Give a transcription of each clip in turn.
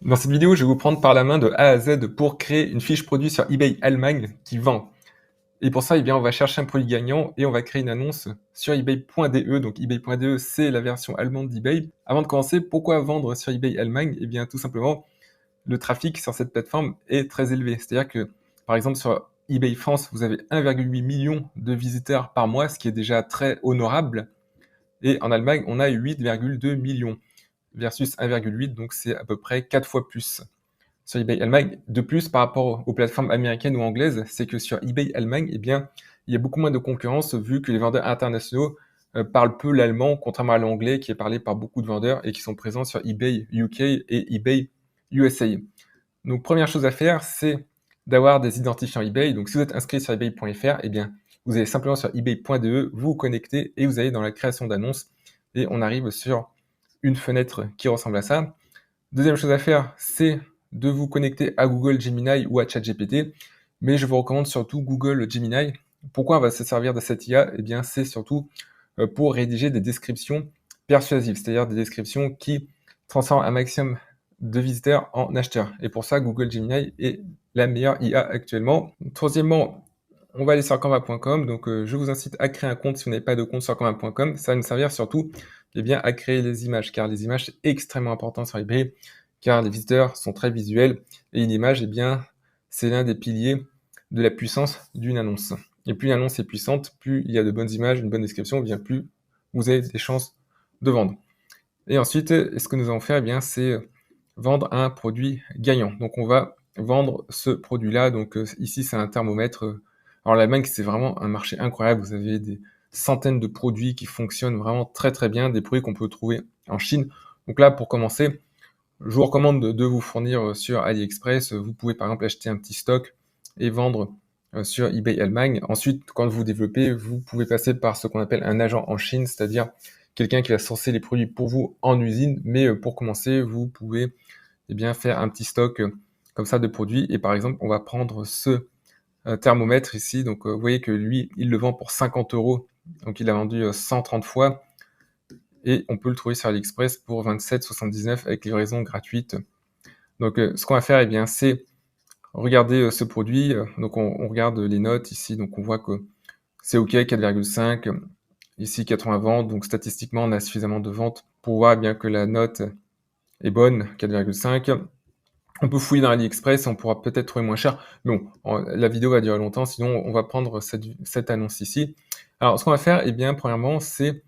Dans cette vidéo, je vais vous prendre par la main de A à Z pour créer une fiche produit sur eBay Allemagne qui vend. Et pour ça, eh bien, on va chercher un produit gagnant et on va créer une annonce sur ebay.de. Donc ebay.de, c'est la version allemande d'eBay. Avant de commencer, pourquoi vendre sur eBay Allemagne? Eh bien, tout simplement, le trafic sur cette plateforme est très élevé. C'est-à-dire que, par exemple, sur eBay France, vous avez 1,8 million de visiteurs par mois, ce qui est déjà très honorable. Et en Allemagne, on a 8,2 millions versus 1,8, donc c'est à peu près 4 fois plus sur eBay Allemagne. De plus, par rapport aux plateformes américaines ou anglaises, c'est que sur eBay Allemagne, eh bien, il y a beaucoup moins de concurrence vu que les vendeurs internationaux parlent peu l'allemand, contrairement à l'anglais qui est parlé par beaucoup de vendeurs et qui sont présents sur eBay UK et eBay USA. Donc, première chose à faire, c'est d'avoir des identifiants eBay. Donc, si vous êtes inscrit sur ebay.fr, eh bien, vous allez simplement sur ebay.de, vous vous connectez et vous allez dans la création d'annonces et on arrive sur une fenêtre qui ressemble à ça. Deuxième chose à faire, c'est de vous connecter à Google Gemini ou à ChatGPT, mais je vous recommande surtout Google Gemini. Pourquoi on va se servir de cette IA? Eh bien, c'est surtout pour rédiger des descriptions persuasives, c'est-à-dire des descriptions qui transforment un maximum de visiteurs en acheteurs. Et pour ça, Google Gemini est la meilleure IA actuellement. Troisièmement, on va aller sur canva.com. Donc, je vous incite à créer un compte si vous n'avez pas de compte sur canva.com. Ça va nous servir surtout eh bien, à créer les images, car les images, c'est extrêmement important sur eBay, car les visiteurs sont très visuels, et une image, eh bien, c'est l'un des piliers de la puissance d'une annonce. Et plus l'annonce est puissante, plus il y a de bonnes images, une bonne description, eh bien plus vous avez des chances de vendre. Et ensuite, ce que nous allons faire, eh bien, c'est vendre un produit gagnant. Donc, on va vendre ce produit-là. Donc, ici, c'est un thermomètre. Alors, l'Allemagne, c'est vraiment un marché incroyable. Vous avez des centaines de produits qui fonctionnent vraiment très, très bien, des produits qu'on peut trouver en Chine. Donc là, pour commencer, je vous recommande de vous fournir sur AliExpress. Vous pouvez, par exemple, acheter un petit stock et vendre sur eBay Allemagne. Ensuite, quand vous développez, vous pouvez passer par ce qu'on appelle un agent en Chine, c'est-à-dire quelqu'un qui va sourcer les produits pour vous en usine. Mais pour commencer, vous pouvez eh bien, faire un petit stock comme ça de produits. Et par exemple, on va prendre ce thermomètre ici. Donc, vous voyez que lui, il le vend pour 50 euros. Donc, il a vendu 130 fois. Et on peut le trouver sur AliExpress pour 27,79 avec livraison gratuite. Donc, ce qu'on va faire, eh bien, c'est regarder ce produit. Donc, on regarde les notes ici. Donc, on voit que c'est OK, 4,5. Ici, 80 ventes. Donc, statistiquement, on a suffisamment de ventes pour voir eh bien que la note est bonne, 4,5. On peut fouiller dans AliExpress, on pourra peut-être trouver moins cher. Mais bon, la vidéo va durer longtemps, sinon on va prendre cette annonce ici. Alors, ce qu'on va faire, eh bien, premièrement, c'est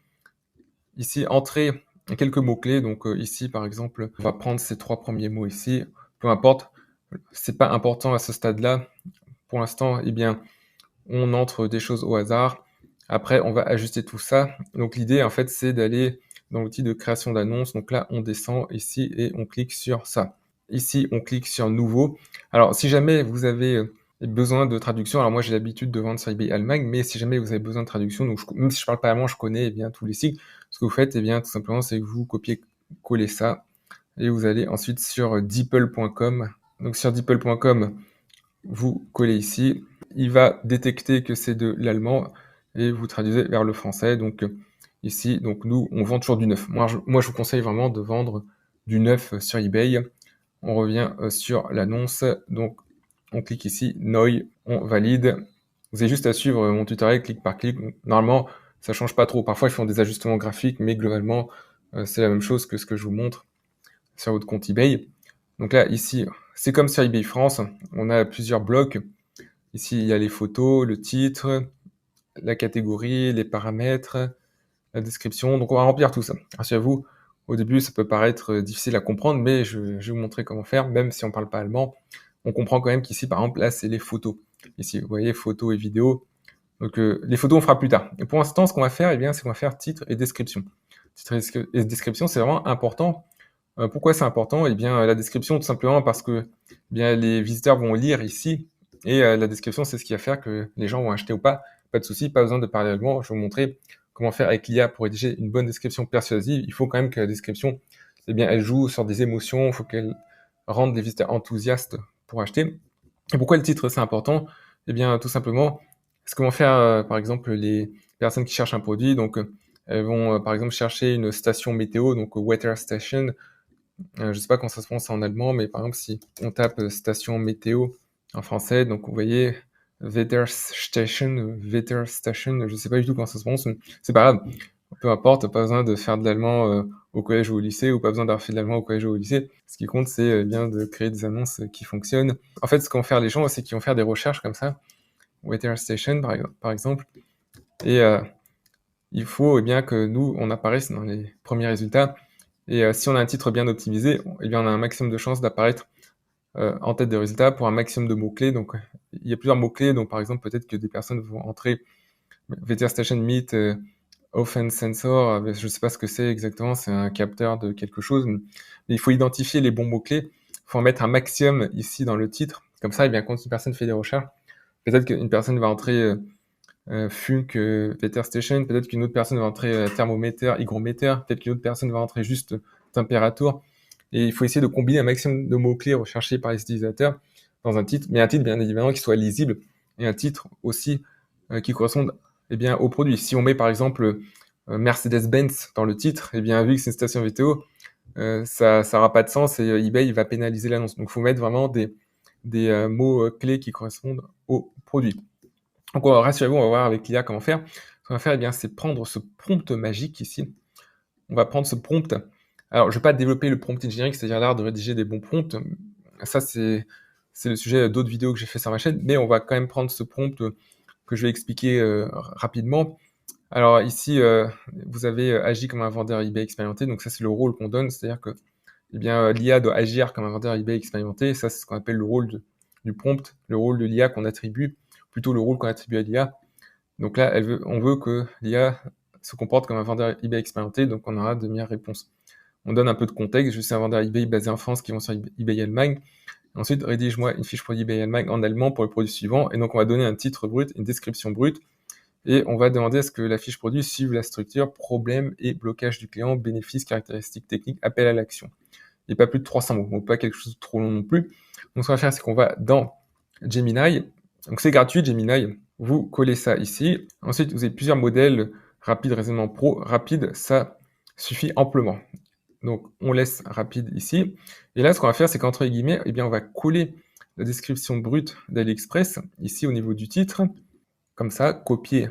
ici entrer quelques mots-clés. Donc ici, par exemple, on va prendre ces 3 premiers mots ici. Peu importe, c'est pas important à ce stade-là. Pour l'instant, eh bien, on entre des choses au hasard. Après, on va ajuster tout ça. Donc l'idée, en fait, c'est d'aller dans l'outil de création d'annonce. Donc là, on descend ici et on clique sur ça. Ici, on clique sur nouveau. Alors, si jamais vous avez besoin de traduction, alors moi j'ai l'habitude de vendre sur eBay Allemagne, mais si jamais vous avez besoin de traduction, donc même si je parle pas allemand, je connais eh bien tous les sites. Ce que vous faites, eh bien tout simplement, c'est que vous copiez-collez ça et vous allez ensuite sur DeepL.com. Donc sur DeepL.com, vous collez ici. Il va détecter que c'est de l'allemand et vous traduisez vers le français. Donc ici, donc nous, on vend toujours du neuf. Moi, je vous conseille vraiment de vendre du neuf sur eBay. On revient sur l'annonce. Donc, on clique ici, Neu, on valide. Vous avez juste à suivre mon tutoriel clic par clic. Normalement, ça change pas trop. Parfois, ils font des ajustements graphiques, mais globalement, c'est la même chose que ce que je vous montre sur votre compte eBay. Donc là, ici, c'est comme sur eBay France. On a plusieurs blocs. Ici, il y a les photos, le titre, la catégorie, les paramètres, la description. Donc, on va remplir tout ça. Rassurez-vous, au début, ça peut paraître difficile à comprendre, mais je vais vous montrer comment faire, même si on ne parle pas allemand. On comprend quand même qu'ici, par exemple, là, c'est les photos. Ici, vous voyez, photos et vidéos. Donc, les photos, on fera plus tard. Et pour l'instant, ce qu'on va faire, eh bien, c'est qu'on va faire titre et description. Titre et description, c'est vraiment important. Pourquoi c'est important? Eh bien, la description, tout simplement parce que eh bien, les visiteurs vont lire ici, et la description, c'est ce qui va faire que les gens vont acheter ou pas. Pas de souci, pas besoin de parler allemand. Je vais vous montrer comment faire avec l'IA pour rédiger une bonne description persuasive. Il faut quand même que la description, eh bien, elle joue sur des émotions. Il faut qu'elle rende les visiteurs enthousiastes pour acheter. Et pourquoi le titre, c'est important? Eh bien, tout simplement, ce que vont faire, par exemple, les personnes qui cherchent un produit. Donc, elles vont, par exemple, chercher une station météo, donc weather station. Je sais pas comment ça se prononce en allemand, mais par exemple, si on tape station météo en français, donc vous voyez Wetterstation, Wetterstation, je sais pas du tout comment ça se prononce, mais c'est pas grave. Peu importe, pas besoin de faire de l'allemand au collège ou au lycée, ou pas besoin d'avoir fait de l'allemand au collège ou au lycée. Ce qui compte, c'est bien de créer des annonces qui fonctionnent. En fait, ce qu'ont faire les gens, c'est qu'ils vont faire des recherches comme ça, Wetterstation par exemple, et il faut bien que nous, on apparaisse dans les premiers résultats. Et si on a un titre bien optimisé, eh bien, on a un maximum de chances d'apparaître en tête des résultats pour un maximum de mots-clés. Donc, il y a plusieurs mots-clés. Donc, par exemple, peut-être que des personnes vont entrer Weather Station Meet Offense Sensor. Je ne sais pas ce que c'est exactement. C'est un capteur de quelque chose. Mais il faut identifier les bons mots-clés. Il faut en mettre un maximum ici dans le titre. Comme ça, eh bien, quand une personne fait des recherches, peut-être qu'une personne va entrer Funk Weather Station, peut-être qu'une autre personne va entrer thermomètre, hygromètre, peut-être qu'une autre personne va entrer juste température. Et il faut essayer de combiner un maximum de mots-clés recherchés par les utilisateurs dans un titre, mais un titre bien évidemment qui soit lisible et un titre aussi qui corresponde eh bien, au produit. Si on met par exemple Mercedes-Benz dans le titre, eh bien, vu que c'est une station météo, ça n'aura pas de sens et eBay il va pénaliser l'annonce. Donc il faut mettre vraiment des mots-clés qui correspondent au produit. Donc rassurez-vous, on va voir avec l'IA comment faire. Ce qu'on va faire, eh bien, c'est prendre ce prompt magique ici. On va prendre ce prompt. Alors, je ne vais pas développer le prompt engineering, c'est-à-dire l'art de rédiger des bons prompts. Ça, c'est le sujet d'autres vidéos que j'ai fait sur ma chaîne, mais on va quand même prendre ce prompt que je vais expliquer rapidement. Alors ici, vous avez agi comme un vendeur eBay expérimenté, donc ça c'est le rôle qu'on donne, c'est-à-dire que eh bien, l'IA doit agir comme un vendeur eBay expérimenté, ça c'est ce qu'on appelle le rôle du prompt, le rôle de l'IA qu'on attribue, plutôt le rôle qu'on attribue à l'IA. Donc là, on veut que l'IA se comporte comme un vendeur eBay expérimenté, donc on aura de meilleures réponses. On donne un peu de contexte, je suis un vendeur eBay basé en France qui vend sur eBay Allemagne. Ensuite, rédige-moi une fiche produit eBay Allemagne en allemand pour le produit suivant, et donc on va donner un titre brut, une description brute, et on va demander à ce que la fiche produit suive la structure problème et blocage du client, bénéfices, caractéristiques techniques, appel à l'action. Et pas plus de 300 mots, donc pas quelque chose de trop long non plus. Donc ce qu'on va faire, c'est qu'on va dans Gemini, donc c'est gratuit Gemini, vous collez ça ici. Ensuite, vous avez plusieurs modèles, rapide, raisonnement pro, rapide, ça suffit amplement. Donc on laisse rapide ici. Et là, ce qu'on va faire, c'est qu'entre guillemets, eh bien, on va coller la description brute d'AliExpress, ici au niveau du titre, comme ça, copier,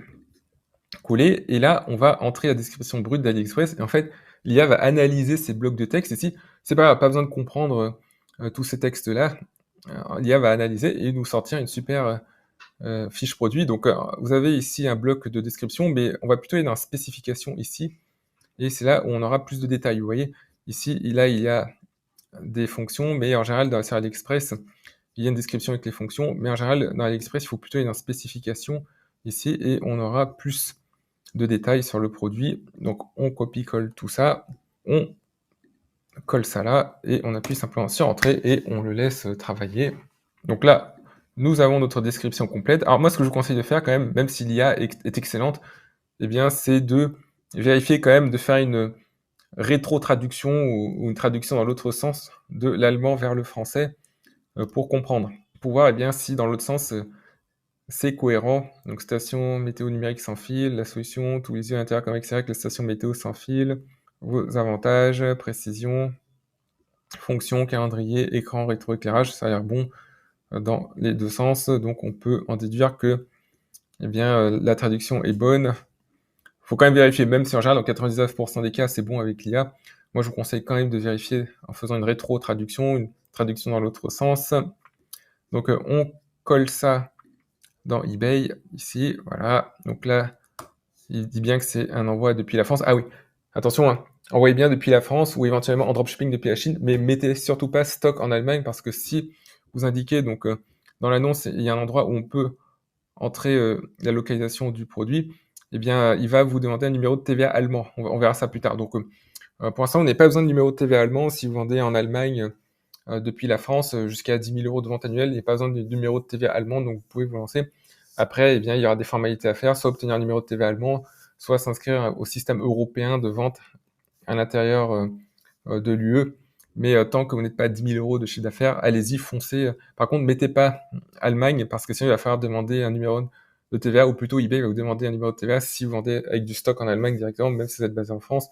coller, et là, on va entrer la description brute d'AliExpress, et en fait, l'IA va analyser ces blocs de texte ici. C'est pas besoin de comprendre tous ces textes-là. L'IA va analyser et nous sortir une super fiche produit. Donc, vous avez ici un bloc de description, mais on va plutôt aller dans spécification ici, et c'est là où on aura plus de détails. Vous voyez, ici, il y a des fonctions, mais en général, sur AliExpress, il y a une description avec les fonctions, mais en général, dans AliExpress, il faut plutôt aller dans spécification ici, et on aura plus de détails sur le produit. Donc on copie-colle tout ça, on colle ça là, et on appuie simplement sur Entrée, et on le laisse travailler. Donc là, nous avons notre description complète. Alors moi, ce que je vous conseille de faire quand même si l'IA est excellente, eh bien, c'est de vérifier quand même de faire une rétro-traduction ou une traduction dans l'autre sens de l'allemand vers le français pour comprendre. Pour voir eh bien, si dans l'autre sens, c'est cohérent. Donc station météo numérique sans fil, la solution, tous les yeux à l'intérieur comme extérieur avec la station météo sans fil, vos avantages, précision, fonction, calendrier, écran, rétroéclairage, ça a l'air bon dans les deux sens. Donc on peut en déduire que eh bien, la traduction est bonne. Il faut quand même vérifier, même si en général dans 99% des cas c'est bon avec l'IA. Moi je vous conseille quand même de vérifier en faisant une rétro-traduction, une traduction dans l'autre sens. Donc on colle ça dans eBay, ici, voilà. Donc là, il dit bien que c'est un envoi depuis la France. Ah oui, attention, hein, envoyez bien depuis la France ou éventuellement en dropshipping depuis la Chine, mais mettez surtout pas stock en Allemagne parce que si vous indiquez, donc dans l'annonce, il y a un endroit où on peut entrer la localisation du produit, eh bien, il va vous demander un numéro de TVA allemand. On verra ça plus tard. Donc, pour l'instant, vous n'avez pas besoin de numéro de TVA allemand si vous vendez en Allemagne depuis la France jusqu'à 10 000 euros de vente annuelle. Il n'y a pas besoin de numéro de TVA allemand, donc vous pouvez vous lancer. Après, eh bien, il y aura des formalités à faire, soit obtenir un numéro de TVA allemand, soit s'inscrire au système européen de vente à l'intérieur de l'UE. Mais tant que vous n'êtes pas à 10 000 euros de chiffre d'affaires, allez-y, foncez. Par contre, mettez pas Allemagne, parce que sinon, il va falloir demander un numéro de TVA, ou plutôt eBay va vous demander un numéro de TVA si vous vendez avec du stock en Allemagne directement, même si vous êtes basé en France.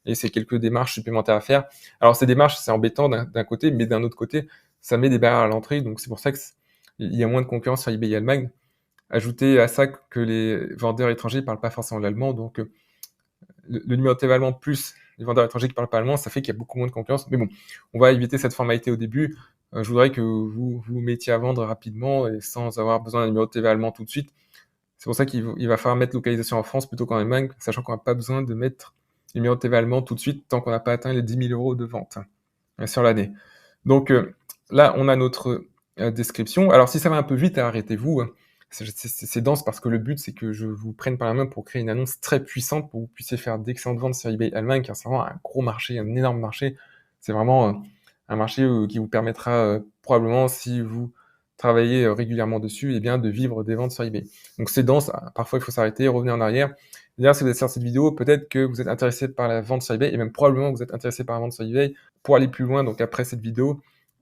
et c'est quelques démarches supplémentaires à faire. Alors ces démarches, c'est embêtant d'un côté, mais d'un autre côté, ça met des barrières à l'entrée, donc c'est pour ça qu'il y a moins de concurrence sur eBay Allemagne. Ajoutez à ça que les vendeurs étrangers parlent pas forcément l'allemand, donc le numéro de TV allemand plus les vendeurs étrangers qui parlent pas allemand, ça fait qu'il y a beaucoup moins de concurrence. Mais bon, on va éviter cette formalité au début. Je voudrais que vous mettiez à vendre rapidement et sans avoir besoin d'un numéro de TV allemand tout de suite. C'est pour ça qu'il va falloir mettre localisation en France plutôt qu'en Allemagne, sachant qu'on n'a pas besoin de mettre le numéro de TV allemand tout de suite tant qu'on n'a pas atteint les 10 000 euros de vente sur l'année. Donc là, on a notre description. Alors si ça va un peu vite, arrêtez-vous. C'est dense parce que le but, c'est que je vous prenne par la main pour créer une annonce très puissante pour que vous puissiez faire d'excellentes ventes sur eBay Allemagne, car c'est vraiment un gros marché, un énorme marché. C'est vraiment un marché qui vous permettra probablement, si vous travaillez régulièrement dessus, eh bien, de vivre des ventes sur eBay. Donc c'est dense, parfois il faut s'arrêter, revenir en arrière. D'ailleurs, si vous êtes sur cette vidéo, peut-être que vous êtes intéressé par la vente sur eBay, et même probablement que vous êtes intéressé par la vente sur eBay. Pour aller plus loin, donc après cette vidéo,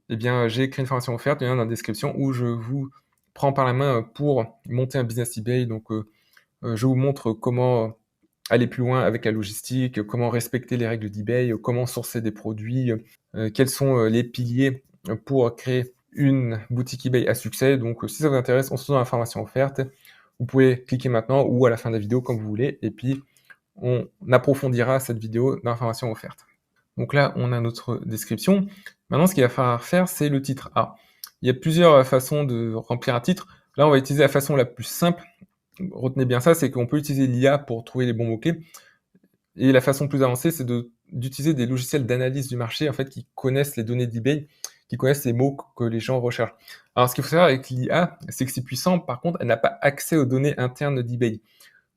eh bien, j'ai créé une formation offerte, il y en a dans la description, où je vous prends par la main pour monter un business eBay. Donc, je vous montre comment aller plus loin avec la logistique, comment respecter les règles d'eBay, comment sourcer des produits, quels sont les piliers pour créer une boutique eBay à succès. Donc, si ça vous intéresse, on se donne la formation offerte. Vous pouvez cliquer maintenant ou à la fin de la vidéo comme vous voulez. Et puis, on approfondira cette vidéo dans la formation offerte. Donc là, on a notre description. Maintenant, ce qu'il va falloir faire, c'est le titre. Alors, il y a plusieurs façons de remplir un titre. Là, on va utiliser la façon la plus simple. Retenez bien ça, c'est qu'on peut utiliser l'IA pour trouver les bons mots-clés. Et la façon plus avancée, c'est d'utiliser des logiciels d'analyse du marché, en fait, qui connaissent les données d'eBay, qui connaissent les mots que les gens recherchent. Alors, ce qu'il faut savoir avec l'IA, c'est que c'est puissant. Par contre, elle n'a pas accès aux données internes d'eBay.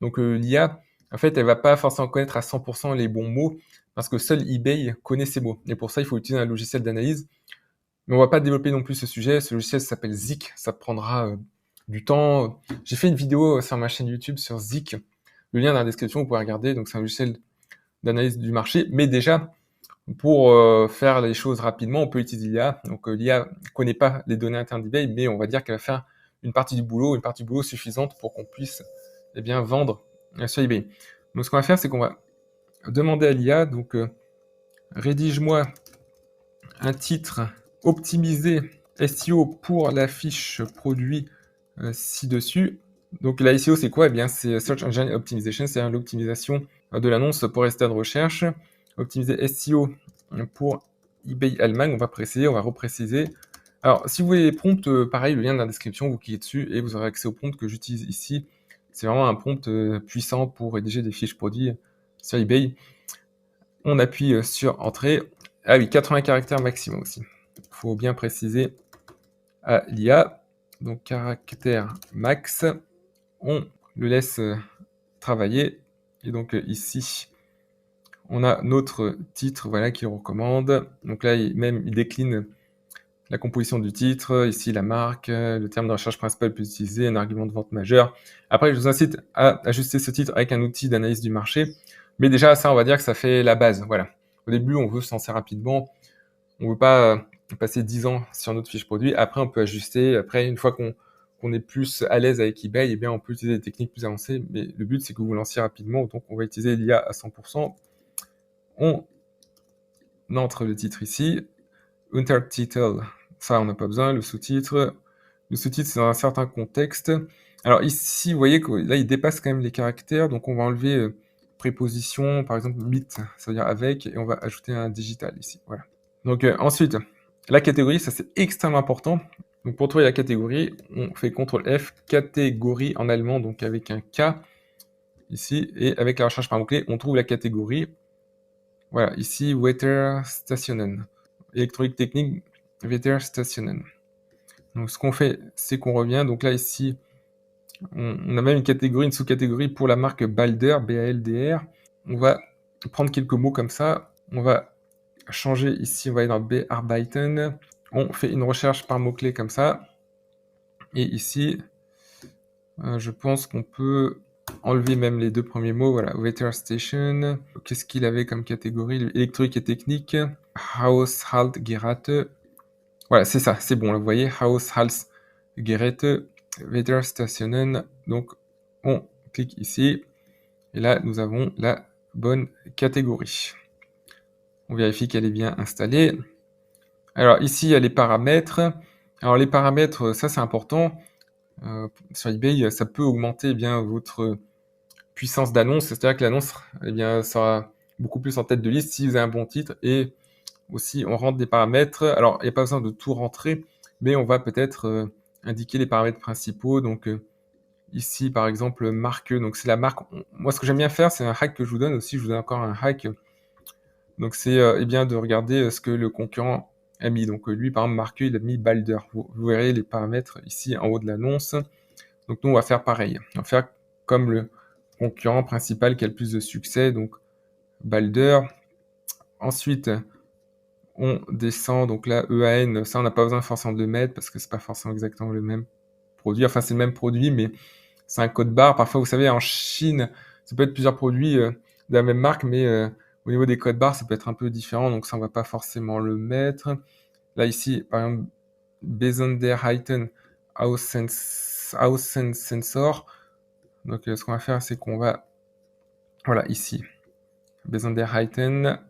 Donc, l'IA, en fait, elle va pas forcément connaître à 100% les bons mots, parce que seul eBay connaît ces mots. Et pour ça, il faut utiliser un logiciel d'analyse. Mais on va pas développer non plus ce sujet. Ce logiciel s'appelle Zik. Ça prendra du temps. J'ai fait une vidéo sur ma chaîne YouTube sur Zik. Le lien est dans la description, vous pouvez regarder. Donc, c'est un logiciel d'analyse du marché. Mais déjà, pour faire les choses rapidement, on peut utiliser l'IA. Donc, l'IA connaît pas les données internes d'eBay, mais on va dire qu'elle va faire une partie du boulot suffisante pour qu'on puisse eh bien, vendre sur eBay. Donc, ce qu'on va faire, c'est qu'on va demander à l'IA, donc, rédige-moi un titre optimisé SEO pour la fiche produit ci-dessus. Donc la SEO, c'est quoi? Eh bien, c'est Search Engine Optimization, c'est l'optimisation de l'annonce pour résultats de recherche. Optimiser SEO pour eBay Allemagne, on va préciser, on va repréciser. Alors, si vous voulez les prompts, pareil, le lien dans la description, vous cliquez dessus et vous aurez accès au prompt que j'utilise ici. C'est vraiment un prompt puissant pour rédiger des fiches produits sur eBay. On appuie sur Entrée. Ah oui, 80 caractères maximum aussi. Il faut bien préciser à l'IA. Donc, caractère max. On le laisse travailler. Et donc, ici, on a notre titre voilà, qu'il recommande. Donc là, il décline la composition du titre, ici la marque, le terme de recherche principal peut utiliser, un argument de vente majeur. Après, je vous incite à ajuster ce titre avec un outil d'analyse du marché. Mais déjà, ça, on va dire que ça fait la base. Voilà. Au début, on veut se lancer rapidement. On ne veut pas passer 10 ans sur notre fiche produit. Après, on peut ajuster. Après, une fois qu'on est plus à l'aise avec eBay, eh bien, on peut utiliser des techniques plus avancées. Mais le but, c'est que vous vous lanciez rapidement. Donc, on va utiliser l'IA à 100%. On entre le titre ici. Untertitle, ça, on n'a pas besoin. Le sous-titre, c'est dans un certain contexte. Alors ici, vous voyez que là, il dépasse quand même les caractères. Donc, on va enlever préposition, par exemple, mit, ça veut dire avec, et on va ajouter un digital ici. Voilà. Donc, ensuite, la catégorie, ça, c'est extrêmement important. Donc, pour trouver la catégorie, on fait CTRL F, catégorie en allemand, donc avec un K ici, et avec la recherche par mot-clé, on trouve la catégorie. Voilà, ici, Wetterstationen. Électronique technique, Wetterstationen. Donc, ce qu'on fait, c'est qu'on revient. Donc là, ici, on a même une catégorie, une sous-catégorie pour la marque Balder, B-A-L-D-R. On va prendre quelques mots comme ça. On va changer ici, on va aller dans Bearbeiten. On fait une recherche par mot-clé comme ça. Et ici, je pense qu'on peut enlever même les deux premiers mots. Voilà, Wetterstation. Qu'est-ce qu'il avait comme catégorie? Électronique et technique. Haushaltsgeräte. Voilà, c'est ça, c'est bon. Là, vous voyez, Haushaltsgeräte, Wetterstationen. Donc, on clique ici. Et là, nous avons la bonne catégorie. On vérifie qu'elle est bien installée. Alors ici, il y a les paramètres. Alors les paramètres, ça c'est important. Sur eBay, ça peut augmenter eh bien votre puissance d'annonce, c'est-à-dire que l'annonce eh bien, sera beaucoup plus en tête de liste si vous avez un bon titre. Et aussi, on rentre des paramètres. Alors, il n'y a pas besoin de tout rentrer, mais on va peut-être indiquer les paramètres principaux. Donc ici, par exemple, marque. Donc c'est la marque. Moi, ce que j'aime bien faire, c'est un hack que je vous donne aussi. Je vous donne encore un hack. Donc c'est eh bien de regarder ce que le concurrent a mis. Donc lui, par exemple, Marqueux, il a mis Balder. Vous verrez les paramètres ici en haut de l'annonce. Donc nous, on va faire pareil. On va faire comme le concurrent principal qui a le plus de succès, donc Balder. Ensuite, on descend, donc là, EAN, ça on n'a pas besoin forcément de le mettre parce que c'est pas forcément exactement le même produit. Enfin, c'est le même produit, mais c'est un code barre. Parfois, vous savez, en Chine, ça peut être plusieurs produits de la même marque, mais au niveau des codes barres, ça peut être un peu différent, donc ça on va pas forcément le mettre. Là, ici, par exemple, Besonderheiten Außensensor. Donc, ce qu'on va faire, c'est qu'on va, voilà, ici, Besonderheiten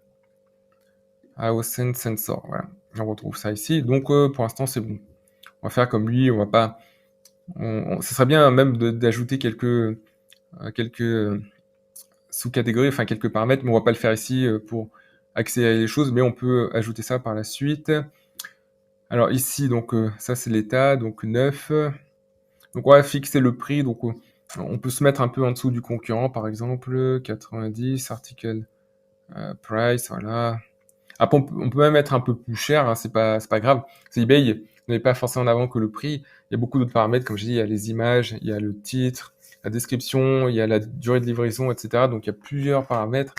Außensensor. Voilà, on retrouve ça ici. Donc, pour l'instant, c'est bon. On va faire comme lui. On va pas. Ce serait bien même d'ajouter quelques sous-catégories, enfin quelques paramètres, mais on va pas le faire ici pour accélérer les choses, mais on peut ajouter ça par la suite. Alors ici, donc ça c'est l'état, donc 9. Donc on va fixer le prix, donc on peut se mettre un peu en dessous du concurrent, par exemple 90, article price, voilà. Après on peut même être un peu plus cher, hein, c'est pas grave. C'est eBay, vous n'avez pas forcément en avant que le prix. Il y a beaucoup d'autres paramètres, comme je dis, il y a les images, il y a le titre, la description, il y a la durée de livraison, etc. Donc il y a plusieurs paramètres.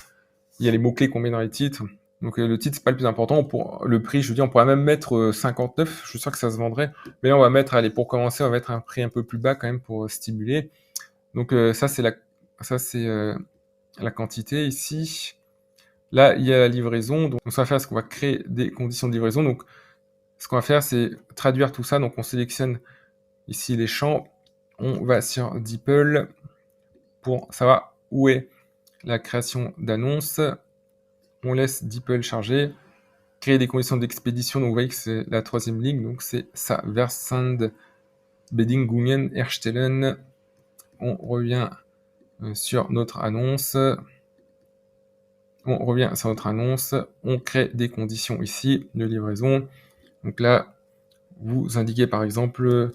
Il y a les mots-clés qu'on met dans les titres. Donc le titre, c'est pas le plus important. Pour le prix, je veux dire, on pourrait même mettre 59. Je suis sûr que ça se vendrait. Mais là, on va mettre, allez, pour commencer, on va mettre un prix un peu plus bas quand même pour stimuler. Donc ça, c'est la quantité ici. Là, il y a la livraison. Donc, ce qu'on va faire, c'est qu'on va créer des conditions de livraison. Donc, ce qu'on va faire, c'est traduire tout ça. Donc, on sélectionne ici les champs. On va sur DeepL pour savoir où est la création d'annonces. On laisse DeepL charger. Créer des conditions d'expédition. Donc, vous voyez que c'est la troisième ligne. Donc, c'est ça. Versandbedingungen erstellen. On revient sur notre annonce. On revient sur notre annonce. On crée des conditions ici de livraison. Donc là, vous indiquez par exemple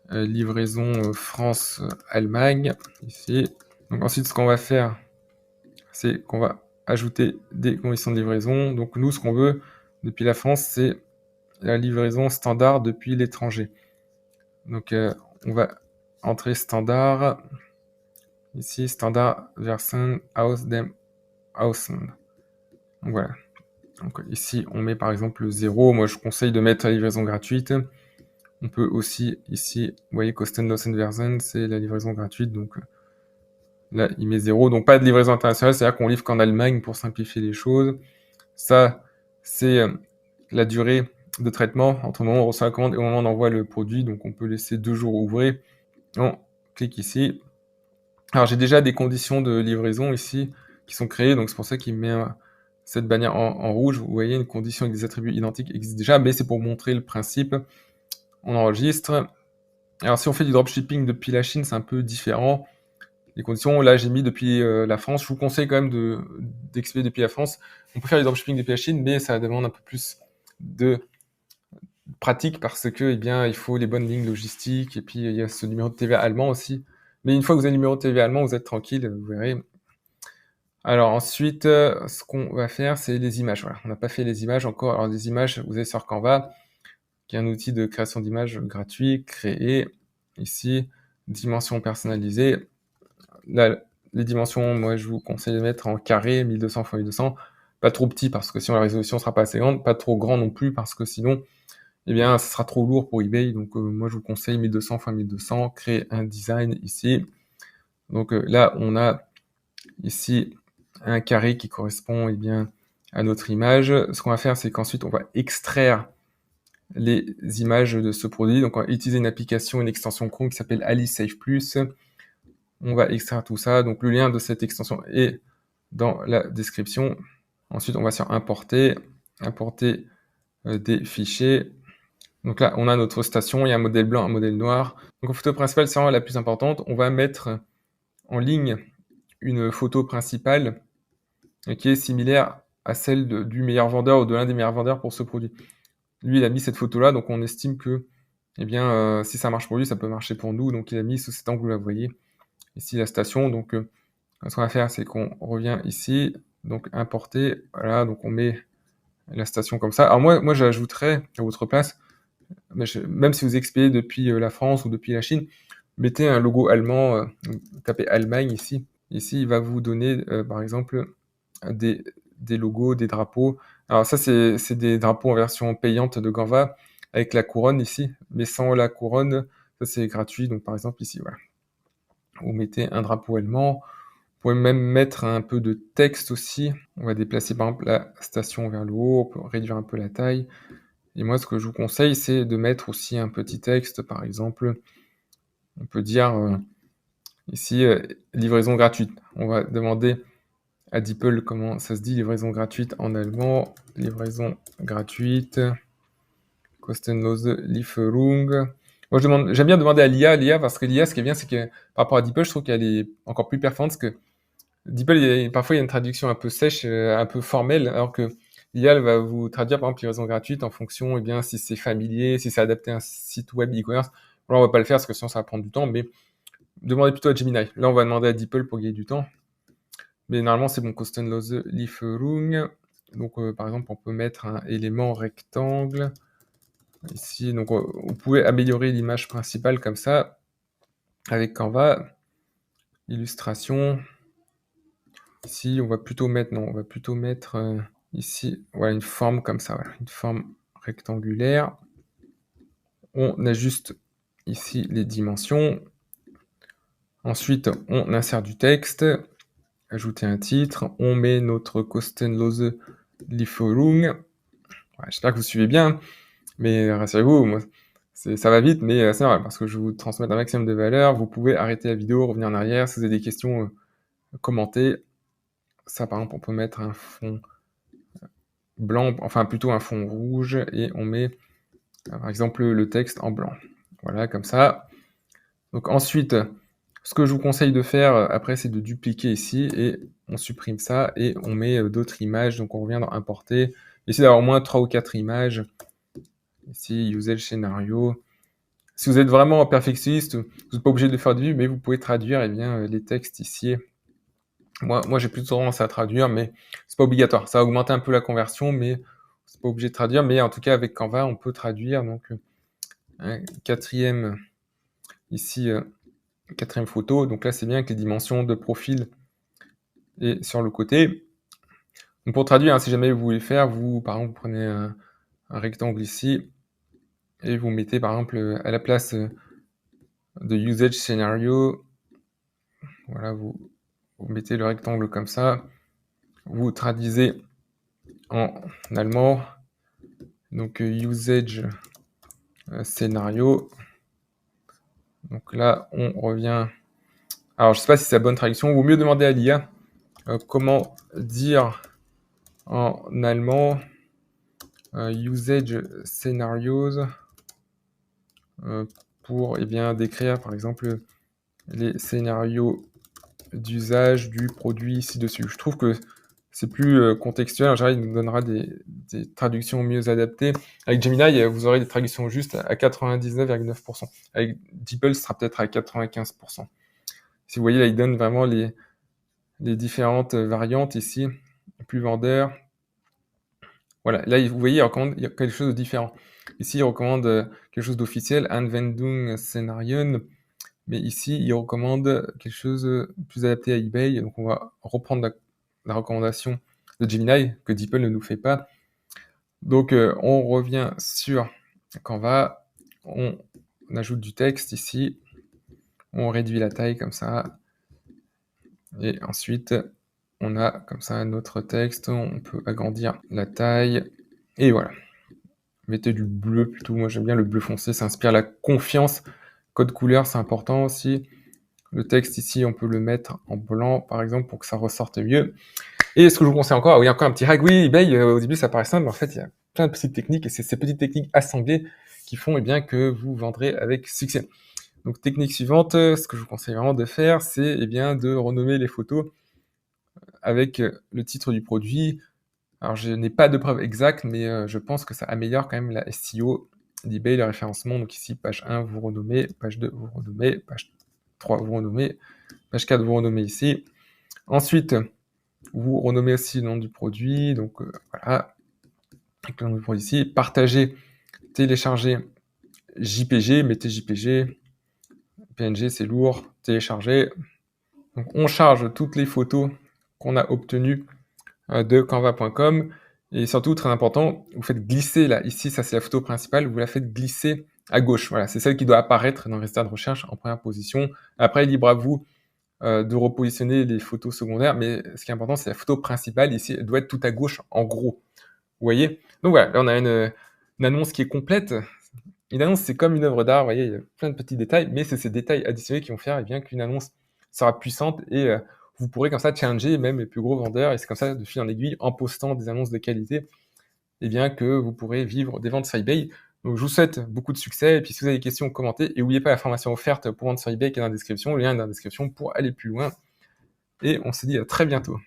livraison France-Allemagne, ici. Donc ensuite, ce qu'on va faire, c'est qu'on va ajouter des conditions de livraison. Donc nous, ce qu'on veut depuis la France, c'est la livraison standard depuis l'étranger. Donc on va entrer standard, ici, standard Version aus dem Ausland. Donc voilà. Donc ici, on met par exemple 0. Moi, je conseille de mettre la livraison gratuite. On peut aussi, ici, vous voyez, Kostenlosen Version, c'est la livraison gratuite. Donc là, il met 0. Donc pas de livraison internationale, c'est-à-dire qu'on livre qu'en Allemagne pour simplifier les choses. Ça, c'est la durée de traitement entre le moment où on reçoit la commande et au moment où on envoie le produit. Donc on peut laisser 2 jours ouvrés. On clique ici. Alors j'ai déjà des conditions de livraison ici qui sont créées. Donc c'est pour ça qu'il met cette bannière en rouge. Vous voyez, une condition avec des attributs identiques existe déjà, mais c'est pour montrer le principe. On enregistre. Alors si on fait du dropshipping depuis la Chine, c'est un peu différent. Les conditions, là j'ai mis depuis la France. Je vous conseille quand même d'expédier depuis la France. On peut faire du dropshipping depuis la Chine, mais ça demande un peu plus de pratique parce que, eh bien, il faut les bonnes lignes logistiques et puis il y a ce numéro de TVA allemand aussi. Mais une fois que vous avez le numéro de TVA allemand, vous êtes tranquille, vous verrez. Alors ensuite, ce qu'on va faire, c'est les images. Voilà, on n'a pas fait les images encore. Alors les images, vous allez sur Canva, qui est un outil de création d'images gratuit, créer ici, dimensions personnalisées. Là, les dimensions, moi je vous conseille de mettre en carré, 1200 x 1200. Pas trop petit parce que sinon la résolution sera pas assez grande, pas trop grand non plus parce que sinon, eh bien, ce sera trop lourd pour eBay. Donc moi je vous conseille 1200 x 1200, créer un design ici. Donc là, on a ici un carré qui correspond eh bien, à notre image. Ce qu'on va faire, c'est qu'ensuite, on va extraire les images de ce produit. Donc, on va utiliser une application, une extension Chrome qui s'appelle Alice Save Plus. On va extraire tout ça. Donc, le lien de cette extension est dans la description. Ensuite, on va sur importer des fichiers. Donc là, on a notre station, il y a un modèle blanc, un modèle noir. Donc la photo principale, c'est vraiment la plus importante. On va mettre en ligne une photo principale qui est similaire à celle du meilleur vendeur ou de l'un des meilleurs vendeurs pour ce produit. Lui, il a mis cette photo-là, donc on estime que, eh bien, si ça marche pour lui, ça peut marcher pour nous. Donc il a mis sous cet angle-là, vous voyez, ici la station. Donc ce qu'on va faire, c'est qu'on revient ici, donc importer, voilà, donc on met la station comme ça. Alors moi j'ajouterais à votre place, même si vous expédiez depuis la France ou depuis la Chine, mettez un logo allemand, tapez Allemagne ici. Ici, il va vous donner, par exemple, des logos, des drapeaux. Alors ça, c'est des drapeaux en version payante de Canva, avec la couronne ici, mais sans la couronne, ça c'est gratuit. Donc par exemple ici, voilà. Vous mettez un drapeau allemand. Vous pouvez même mettre un peu de texte aussi. On va déplacer par exemple la station vers le haut, on peut réduire un peu la taille. Et moi, ce que je vous conseille, c'est de mettre aussi un petit texte, par exemple, on peut dire ici livraison gratuite. On va demander à DeepL comment ça se dit, livraison gratuite en allemand, livraison gratuite, kostenlose Lieferung. Moi, j'aime bien demander à l'IA, parce que l'IA, ce qui est bien, c'est que par rapport à DeepL, je trouve qu'elle est encore plus performante, parce que DeepL, parfois, il y a une traduction un peu sèche, un peu formelle, alors que l'IA, elle va vous traduire, par exemple, livraison gratuite en fonction, eh bien, si c'est familier, si c'est adapté à un site web e-commerce. Là, on va pas le faire, parce que sinon, ça va prendre du temps, mais demandez plutôt à Gemini. Là, on va demander à DeepL pour gagner du temps. Mais normalement, c'est bon, kostenlose Lieferung. Donc, par exemple, on peut mettre un élément rectangle ici. Donc, vous pouvez améliorer l'image principale comme ça avec Canva. Illustration. Ici, on va plutôt mettre ici, voilà, une forme comme ça, voilà, une forme rectangulaire. On ajuste ici les dimensions. Ensuite, on insère du texte. Ajouter un titre. On met notre kostenlose Lieferung. Ouais, j'espère que vous suivez bien, mais rassurez-vous, moi, ça va vite, mais c'est normal, parce que je vous transmets un maximum de valeur. Vous pouvez arrêter la vidéo, revenir en arrière. Si vous avez des questions, commentez. Ça, par exemple, on peut mettre un fond blanc, enfin plutôt un fond rouge, et on met, par exemple, le texte en blanc. Voilà, comme ça. Donc ensuite, ce que je vous conseille de faire après, c'est de dupliquer ici, et on supprime ça, et on met d'autres images. Donc on revient dans importer. Essayez d'avoir au moins 3 ou 4 images. Ici, usage scénario. Si vous êtes vraiment perfectionniste, vous n'êtes pas obligé de faire de vue, mais vous pouvez traduire les textes ici. Moi j'ai plutôt tendance à traduire, mais c'est pas obligatoire. Ça va augmenter un peu la conversion, mais c'est pas obligé de traduire. Mais en tout cas, avec Canva, on peut traduire. Donc, quatrième, ici, quatrième photo. Donc là, c'est bien que les dimensions de profil et sur le côté. Donc pour traduire, si jamais vous voulez faire, par exemple, vous prenez un rectangle ici et vous mettez, par exemple, à la place de usage scenario, voilà, vous mettez le rectangle comme ça, vous traduisez en allemand, donc usage scénario. Donc là, on revient. Alors, je ne sais pas si c'est la bonne traduction. Il vaut mieux demander à l'IA comment dire en allemand usage scenarios pour décrire, par exemple, les scénarios d'usage du produit ci-dessus. Je trouve que c'est plus contextuel. En général, il nous donnera des traductions mieux adaptées. Avec Gemini, vous aurez des traductions justes à 99,9%. Avec DeepL, ce sera peut-être à 95%. Si vous voyez, là, il donne vraiment les différentes variantes ici. Plus vendeur. Voilà, là, vous voyez, il y a quelque chose de différent. Ici, il recommande quelque chose d'officiel, Anwendung Szenarien. Mais ici, il recommande quelque chose plus adapté à eBay. Donc, on va reprendre la recommandation de Gemini, que DeepL ne nous fait pas. Donc, on revient sur Canva. On ajoute du texte ici. On réduit la taille comme ça. Et ensuite, on a comme ça notre texte. On peut agrandir la taille. Et voilà. Mettez du bleu plutôt. Moi, j'aime bien le bleu foncé. Ça inspire la confiance. Code couleur, c'est important aussi. Le texte ici, on peut le mettre en blanc, par exemple, pour que ça ressorte mieux. Et ce que je vous conseille encore, oui, encore un petit hack, oui, eBay, au début ça paraît simple, mais en fait il y a plein de petites techniques, et c'est ces petites techniques assemblées qui font que vous vendrez avec succès. Donc technique suivante, ce que je vous conseille vraiment de faire, c'est de renommer les photos avec le titre du produit. Alors je n'ai pas de preuves exactes, mais je pense que ça améliore quand même la SEO d'eBay, le référencement. Donc ici, page 1, vous renommez, page 2, vous renommez, page 3, vous renommez, page 4, vous renommez ici. Ensuite, vous renommez aussi le nom du produit, donc voilà, avec le nom du produit ici. Partagez, téléchargez JPG, mettez JPG, PNG c'est lourd, télécharger. Donc on charge toutes les photos qu'on a obtenues de canva.com, et surtout très important, vous faites glisser là, ici ça c'est la photo principale, vous la faites glisser à gauche, voilà, c'est celle qui doit apparaître dans le résultat de recherche en première position. Après, libre à vous de repositionner les photos secondaires, mais ce qui est important, c'est la photo principale, ici elle doit être tout à gauche en gros, vous voyez. Donc voilà, là on a une annonce qui est complète. Une annonce, c'est comme une œuvre d'art, vous voyez, il y a plein de petits détails, mais c'est ces détails additionnels qui vont faire qu'une annonce sera puissante, et vous pourrez comme ça challenger même les plus gros vendeurs, et c'est comme ça, de fil en aiguille, en postant des annonces de qualité, que vous pourrez vivre des ventes sur eBay. Donc je vous souhaite beaucoup de succès, et puis si vous avez des questions, commentez, et n'oubliez pas la formation offerte pour vendre sur eBay qui est dans la description, le lien est dans la description pour aller plus loin, et on se dit à très bientôt.